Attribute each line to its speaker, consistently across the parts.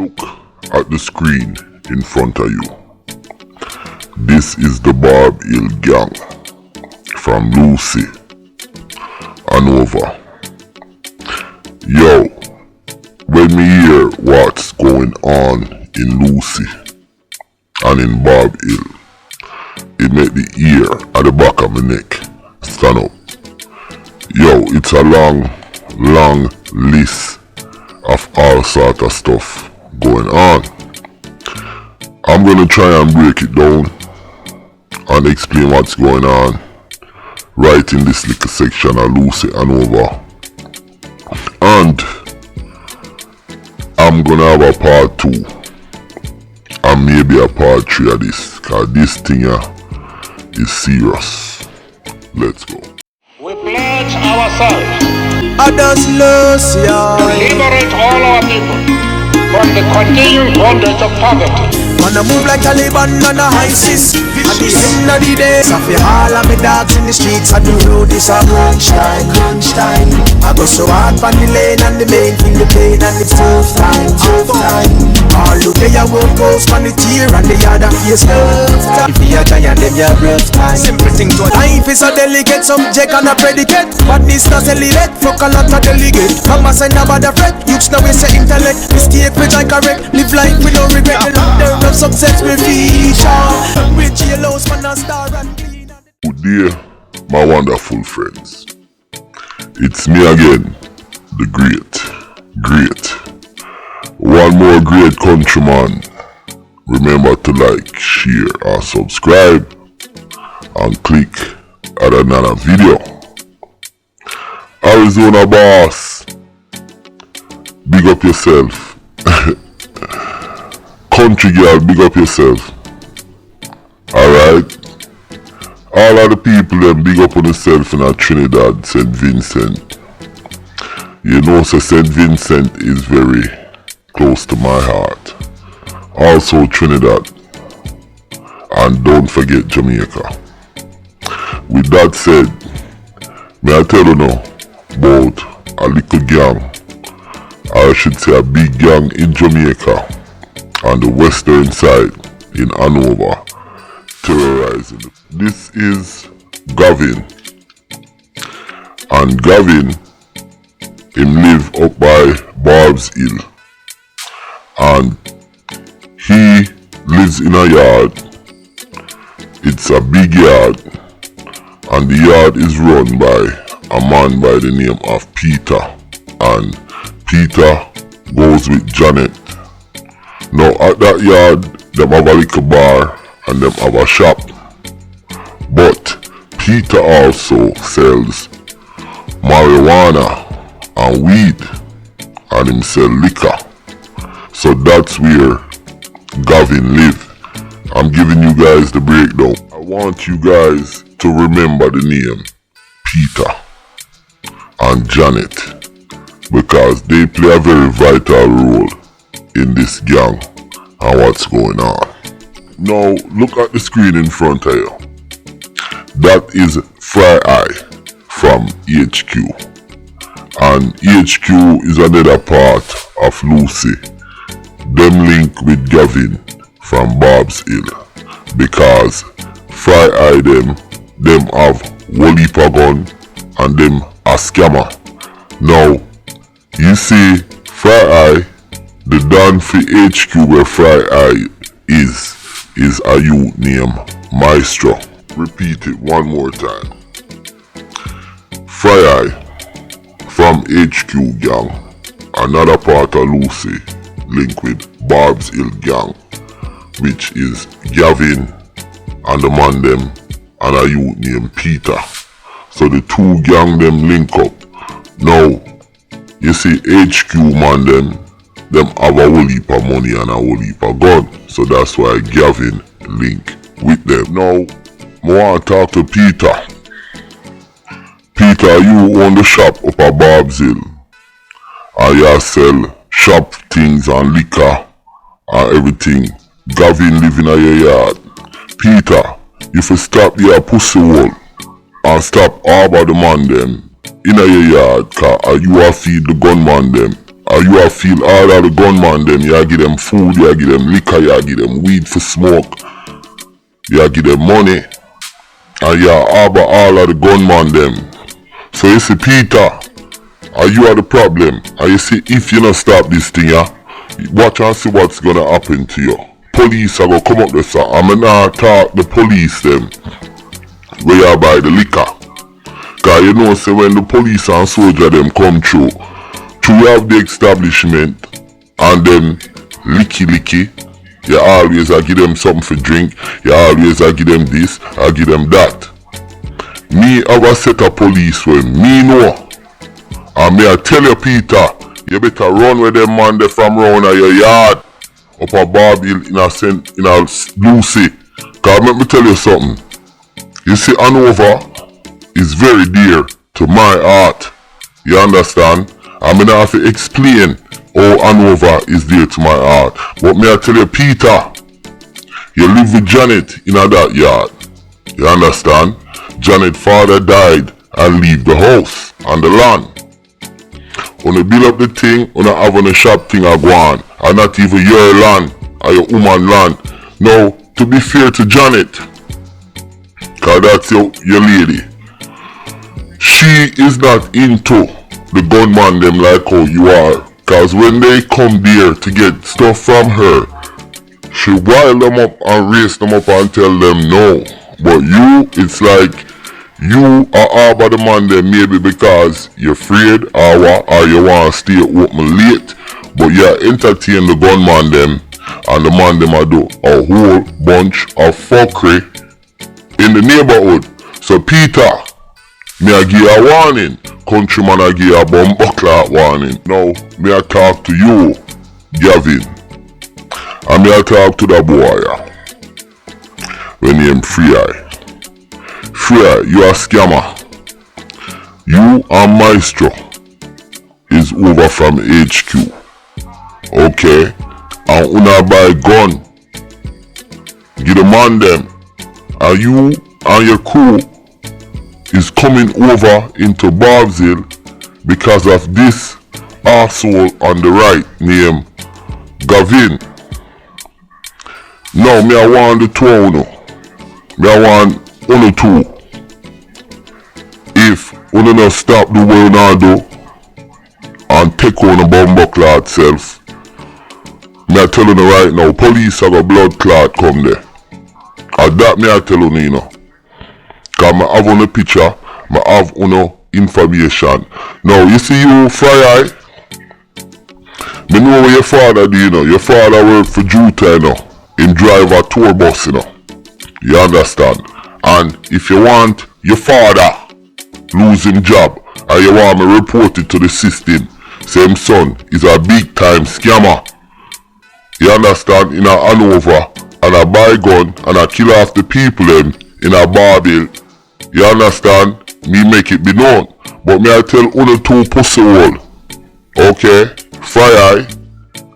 Speaker 1: Look at the screen in front of you. This is the Barb Hill gang from Lucea, Hanover. Yo, when me hear what's going on in Lucea and in Barb Hill, it make the ear at the back of my neck stand up. Yo, it's a long list of all sort of stuff going on. I'm gonna try and break it down and explain what's going on right in this little section of Lucea Hanover. And I'm gonna have a part 2 and maybe a part 3 of this, cause this thing is serious. Let's go.
Speaker 2: We pledge ourselves
Speaker 3: Others Lucea
Speaker 2: to liberate all our people from the continued bondage of poverty.
Speaker 3: Wanna move like Taliban on a ISIS. At the end of the day, I feel all of me dogs in the streets. I do road this a crunch time. I go so hard on the lane and the main feel the pain and the tough time. All look there you won't go on the tear and the other face love. If you a giant them you rough time. Simple thing to life is a delicate subject and a predicate. Badness not elevate, fuck a lot of delegate. Come and send about the fret, youths now waste your intellect. Mistake which I correct, live life with no regret. The of success will feature. With yellows man a star and clean.
Speaker 1: Good day, my wonderful friends. It's me again, the great. One more great countryman. Remember to like, share, or subscribe, and click at another video. Arizona boss, big up yourself. Country girl, big up yourself. Alright? All of the people them big up on themselves in Trinidad, St. Vincent. You know, so St. Vincent is very close to my heart. Also Trinidad. And don't forget Jamaica. With that said, may I tell you now about a little gang, or I should say a big gang in Jamaica, on the western side in Hanover, terrorizing. This is Gavin, and Gavin, him live up by Barb's Hill, and he lives in a yard. It's a big yard, and the yard is run by a man by the name of Peter, and Peter goes with Janet. Now at that yard, them have a little bar and them have a shop. But Peter also sells marijuana and weed, and him sell liquor. So that's where Gavin live. I'm giving you guys the breakdown. I want you guys to remember the name Peter and Janet, because they play a very vital role in this gang and what's going on. Now look at the screen in front of you. That is Fry Eye from HQ, and HQ is another part of Lucea. Them link with Gavin from Barb's Hill, because Fry Eye them have whole heap of gun and them a scammer. Now you see Fry Eye, the Don for HQ where Fry Eye is a youth named MESTRO. Repeat it one more time. Fry Eye from HQ gang, another part of Lucea, link with Barb's Hill gang, which is Gavin and the man them and a youth named Peter. So the two gang them link up. Now you see HQ man them have a whole heap of money and a whole heap of gun. So that's why Gavin link with them. Now, I want to talk to Peter. Peter, you own the shop up at Barb's Hill, and you sell shop things and liquor and everything. Gavin live in your yard. Peter, if you stop your pussy hole and stop all of the man them in your yard, cause you a feed the gunman them you a feel all of the gunman them. You give them food, you give them liquor, you give them weed for smoke, you give them money, and you harbor all of the gunman them. So you see, Peter, you are the problem. And you see, if you don't stop this thing, watch and see what's gonna happen to you. Police are gonna come up there, sir. I'm gonna talk the police them where you buy the liquor. Cause you know, say when the police and soldier them come through you have the establishment and then licky, you always give them something for drink, you always give them this, give them that. Me have a set of police when me know. And me I tell you, Peter, you better run with them man they from round your yard up a Barb in a Lucea. Cause let me tell you something. You see, Hanover is very dear to my heart. You understand? I'm gonna have to explain how Hanover is dear to my heart. But may I tell you, Peter, you live with Janet in that yard. You understand? Janet's father died and leave the house and the land. When you build up the thing, when you have on the shop thing a go on, and not even your land or your woman land. Now, to be fair to Janet, cause that's your lady, she is not into the gunman them like how you are. Cause when they come there to get stuff from her, she wild them up and raise them up and tell them no. But you, it's like you are harbor the man them maybe because you're afraid or you want to stay open late. But you entertain the gunman them and the man them a do a whole bunch of fuckery in the neighborhood. So Peter, me I give you a warning. Countryman I give you a bumbuckler warning. Now, me I talk to you, Gavin. And me I talk to the boy. When name Free. Free, you a scammer. You and Maestro is over from HQ. Okay? And una buy gun. Give the man them. And you and your crew is coming over into Barbsville because of this arsehole on the right named Gavin. Now me I want the two of you. Me I want only two. If you not stop the way you do and take on a bumbuckler itself, me I tell you right now, police have a blood clot come there. And that me I tell you know. Cause I have on a picture, I have on information. Now you see you Fry, me know what your father do, you know. Your father work for Juta, you know. Him drive a tour bus, you know. You understand? And if you want your father lose him job and you want me report it to the system, say him son is a big time scammer. You understand? In a Hanover and a buy gun and a kill off the people them in a Barbie. You understand? Me make it be known. But me I tell only two pussy hole. Okay? Fry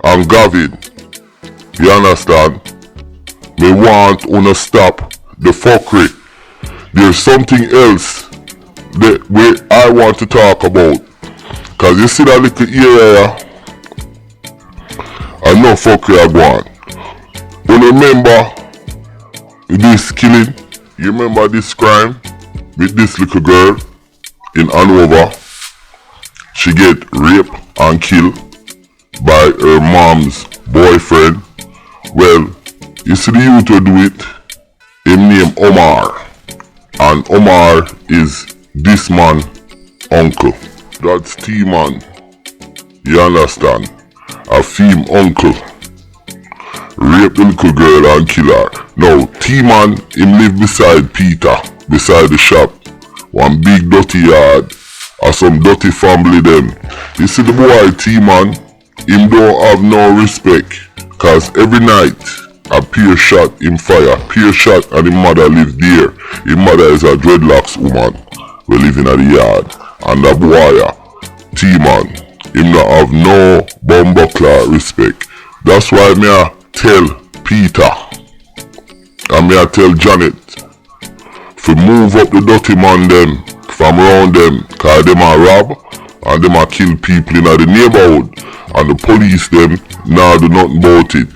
Speaker 1: and Gavin. You understand? Me want una stop the fuckery. There's something else that I want to talk about. Cause you see that little area, I know fuckery I go on. You remember this killing? You remember this crime with this little girl in Hanover? She get raped and killed by her mom's boyfriend. Well, you see the youth who do it, him name Omar. And Omar is this man uncle. That's TMAN. You understand? A femme uncle. Rape the little girl and kill her. Now, TMAN, him live beside Peter, beside the shop. One big dirty yard. Or some dirty family them. You see the boy TMAN, him don't have no respect. Cause every night, a peer shot him fire. Peer shot and his mother live there. His mother is a dreadlocks woman. We live in the yard. And the boy, TMAN, him not have no bumbuckler respect. That's why me I tell Peter and me I tell Janet to move up the dirty man them from around them. Cause them a rob and them a kill people in the neighborhood, and the police them nah do nothing about it.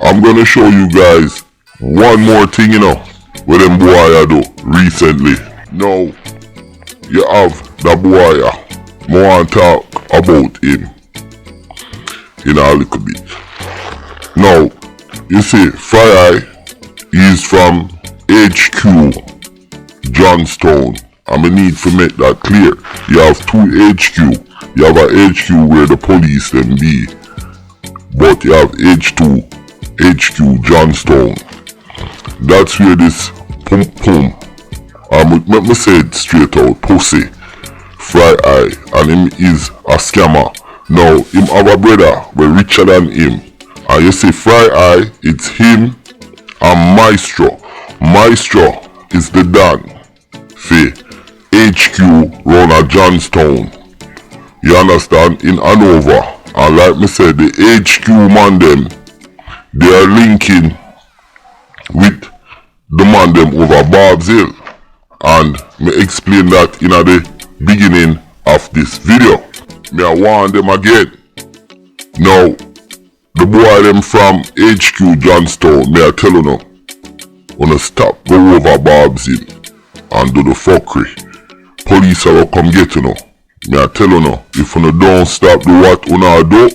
Speaker 1: I'm gonna show you guys one more thing, where them boy I do recently. Now, you have the boy, I want to talk about him in a little bit. Now, you see, Fry is from HQ, Johnstown. And I need to make that clear. You have two HQ. You have a HQ where the police them be, but you have HQ Johnstown. That's where this pum let me say it straight out, pussy, Fry Eye, and him is a scammer. Now him have a brother we richer than him, and you see Fry Eye, it's him and Maestro. Maestro is the Dan for HQ round a Johnstown. You understand? In Hanover. And like me said, the HQ man them, they are linking with the man them over Barb's Hill. And me explain that in the beginning of this video. Me I warn them again. Now, the boy them from HQ Johnstown, me I tell you now, wanna stop, go over Barb's Hill and do the fuckery. Police will come get you now. Me I tell you now, if you don't stop do what you do,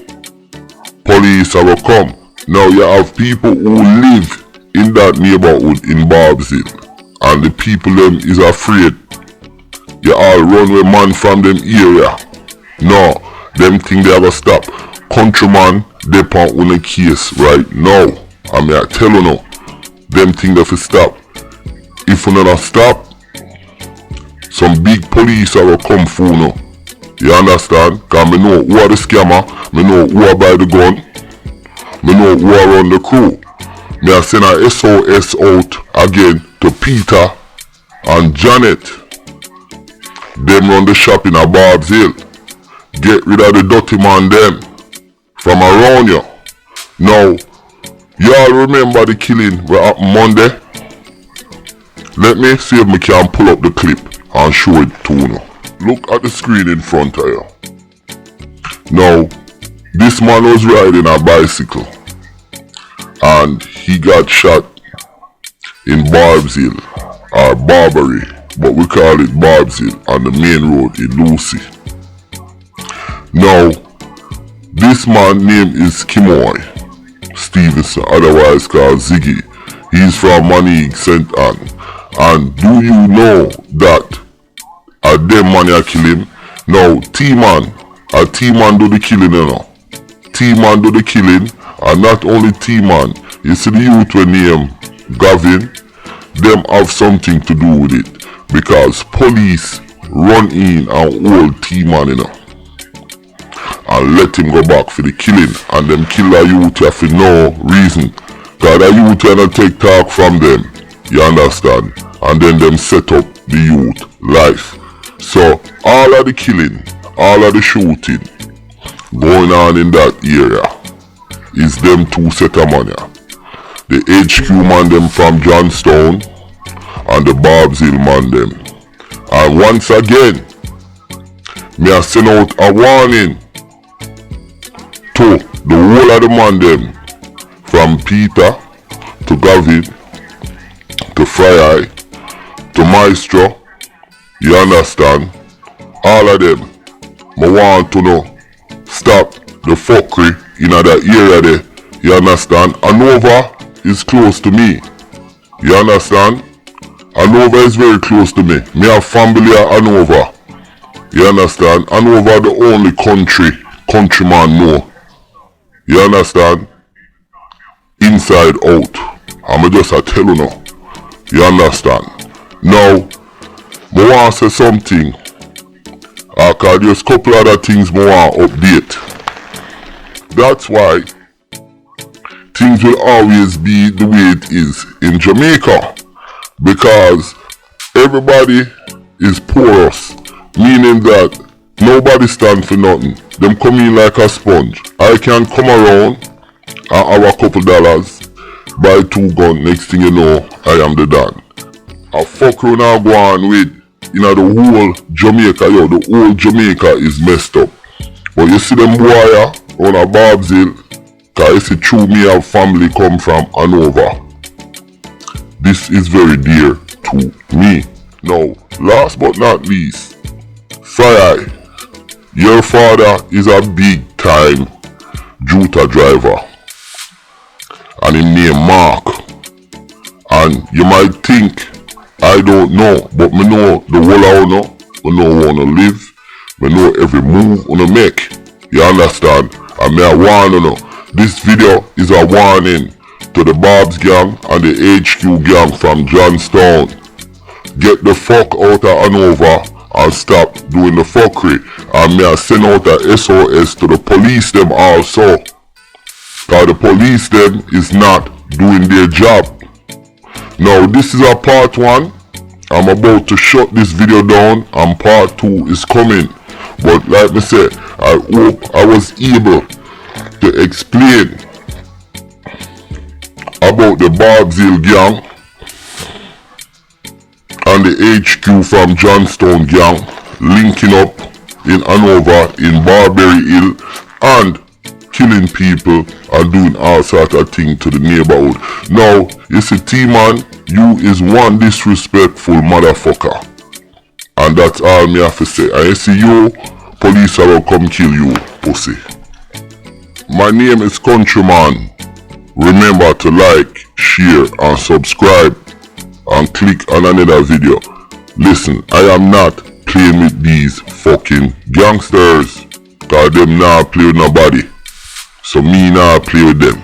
Speaker 1: police will come. Now you have people who live in that neighborhood in Barb's Hill, and the people them is afraid. You all run with man from them area. No, them think they ever stop. Countryman, they on the case right now. And me I tell you now, them think they fi stop. If you not stop, some big police will come for you. You understand? Cause me know who are the scammer, me know who are buy the gun, me know who are on the crew. Me I send a SOS out again to Peter and Janet. Them run the shop in a Barb's Hill. Get rid of the dirty man them from around you. Now, y'all remember the killing where happened Monday? Let me see if me can pull up the clip and show it to you. Look at the screen in front of you. Now, this man was riding a bicycle and he got shot in Barb's Hill, or Barbary, but we call it Barb's Hill, on the main road in Lucea. Now, this man name is Kimoy Stevenson, otherwise called Ziggy. He's from Manig, St. Anne. And do you know that a them man ya kill him? Now, T-Man do the killing, T-Man do the killing, and not only T-Man, you see the youth when name Gavin, them have something to do with it, because police run in and hold T-Man, and let him go back for the killing, and them kill a youth here for no reason, cause the youth cannot take talk from them, you understand, and then them set up the youth life. So all of the killing, all of the shooting going on in that area is them two set of man here. The HQ man them from Johnstown and the Barb's Hill man them. And once again, me I send out a warning to the whole of the man them, from Peter to Gavin to Fry to Maestro. You understand? All of them, I want to know, stop the fuckery in that area there. You understand? Hanover is close to me. You understand? Hanover is very close to me. Me have family at Hanover. You understand? Hanover the only countryman know. You understand? Inside out. I'm just a tell you now. You understand? Now, I want to say something. Cause there's a couple other things I want to update. That's why things will always be the way it is in Jamaica. Because everybody is porous. Meaning that nobody stand for nothing. Them come in like a sponge. I can come around and have a couple dollars, buy 2 guns, next thing you know, I am the done. I fuck around and go on with in the whole Jamaica, yo, the whole Jamaica is messed up. But you see them boy on a Barb's Hill, cause you see true me have family come from Hanover. This is very dear to me. Now, last but not least, Fry, your father is a big time Juta driver. And his name Mark. And you might think, I don't know, but me know the whole I know. Me know wanna live. Me know every move wanna make. You understand? And me a warn you know. This video is a warning to the Barb's gang and the HQ gang from Johnstown. Get the fuck out of Hanover and stop doing the fuckery. And me a send out a SOS to the police them also. Cause the police them is not doing their job. Now this is a part 1. I'm about to shut this video down and part 2 is coming. But like I said, I hope I was able to explain about the Barb's Hill gang and the HQ from Johnstown gang linking up in Hanover, in Barbary Hill, and killing people and doing all sort of things to the neighborhood. Now, you see T-Man, you is one disrespectful motherfucker. And that's all me have to say. And you see you, police will come kill you, pussy. My name is Countryman. Remember to like, share and subscribe and click on another video. Listen, I am not playing with these fucking gangsters. Cause them not play with nobody. So me not play with them.